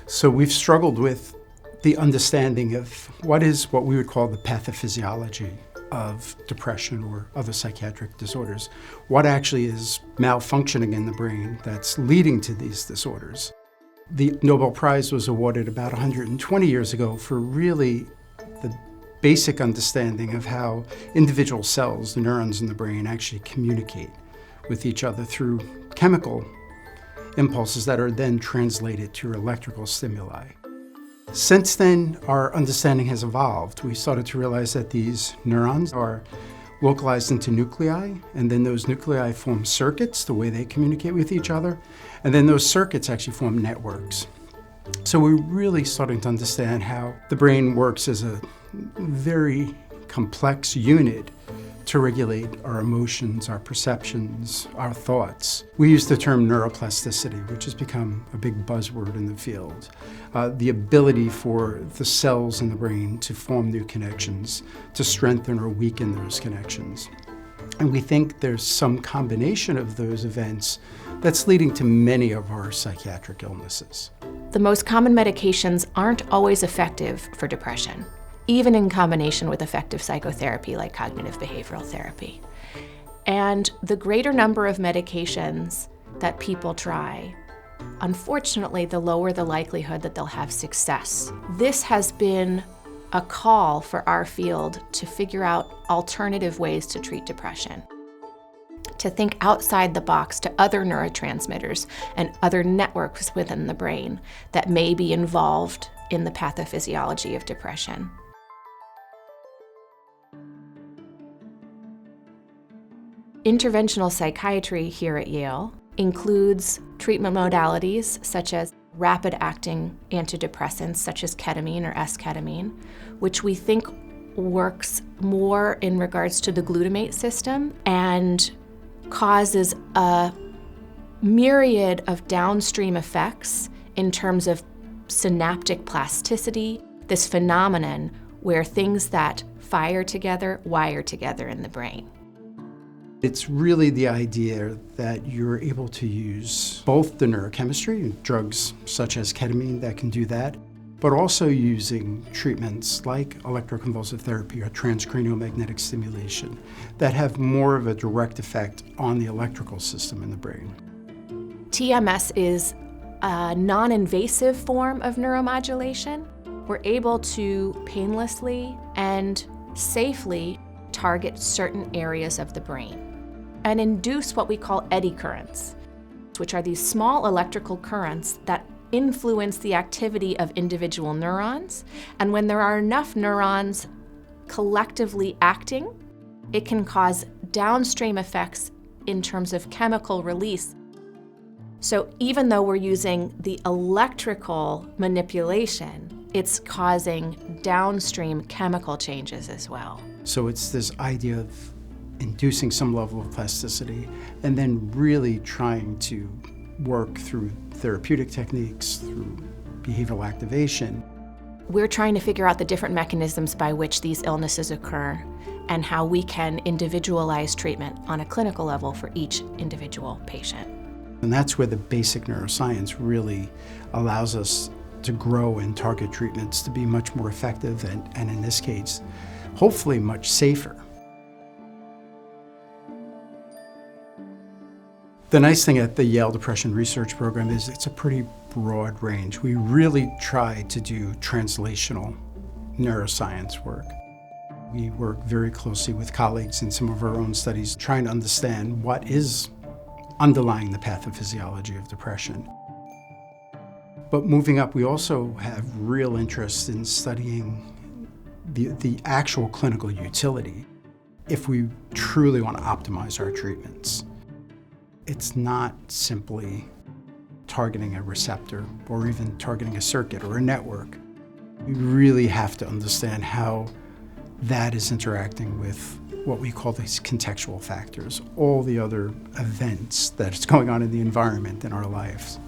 So we've struggled with the understanding of what we would call the pathophysiology of depression or other psychiatric disorders. What actually is malfunctioning in the brain that's leading to these disorders? The Nobel Prize was awarded about 120 years ago for really the basic understanding of how individual cells, the neurons in the brain, actually communicate with each other through chemical impulses that are then translated to electrical stimuli. Since then, our understanding has evolved. We started to realize that these neurons are localized into nuclei, and then those nuclei form circuits, the way they communicate with each other, and then those circuits actually form networks. So we're really starting to understand how the brain works as a very complex unit to regulate our emotions, our perceptions, our thoughts. We use the term neuroplasticity, which has become a big buzzword in the field. The ability for the cells in the brain to form new connections, to strengthen or weaken those connections. And we think there's some combination of those events that's leading to many of our psychiatric illnesses. The most common medications aren't always effective for depression, even in combination with effective psychotherapy like cognitive behavioral therapy. And the greater number of medications that people try, unfortunately, the lower the likelihood that they'll have success. This has been a call for our field to figure out alternative ways to treat depression, to think outside the box to other neurotransmitters and other networks within the brain that may be involved in the pathophysiology of depression. Interventional psychiatry here at Yale includes treatment modalities such as rapid-acting antidepressants such as ketamine or esketamine, which we think works more in regards to the glutamate system and causes a myriad of downstream effects in terms of synaptic plasticity, this phenomenon where things that fire together wire together in the brain. It's really the idea that you're able to use both the neurochemistry, drugs such as ketamine that can do that, but also using treatments like electroconvulsive therapy or transcranial magnetic stimulation that have more of a direct effect on the electrical system in the brain. TMS is a non-invasive form of neuromodulation. We're able to painlessly and safely target certain areas of the brain and induce what we call eddy currents, which are these small electrical currents that influence the activity of individual neurons. And when there are enough neurons collectively acting, it can cause downstream effects in terms of chemical release. So even though we're using the electrical manipulation, it's causing downstream chemical changes as well. So it's this idea of inducing some level of plasticity and then really trying to work through therapeutic techniques, through behavioral activation. We're trying to figure out the different mechanisms by which these illnesses occur and how we can individualize treatment on a clinical level for each individual patient. And that's where the basic neuroscience really allows us to grow and target treatments to be much more effective and in this case, hopefully much safer. The nice thing at the Yale Depression Research Program is it's a pretty broad range. We really try to do translational neuroscience work. We work very closely with colleagues in some of our own studies trying to understand what is underlying the pathophysiology of depression. But moving up, we also have real interest in studying the actual clinical utility if we truly want to optimize our treatments. It's not simply targeting a receptor or even targeting a circuit or a network. We really have to understand how that is interacting with what we call these contextual factors, all the other events that's going on in the environment in our lives.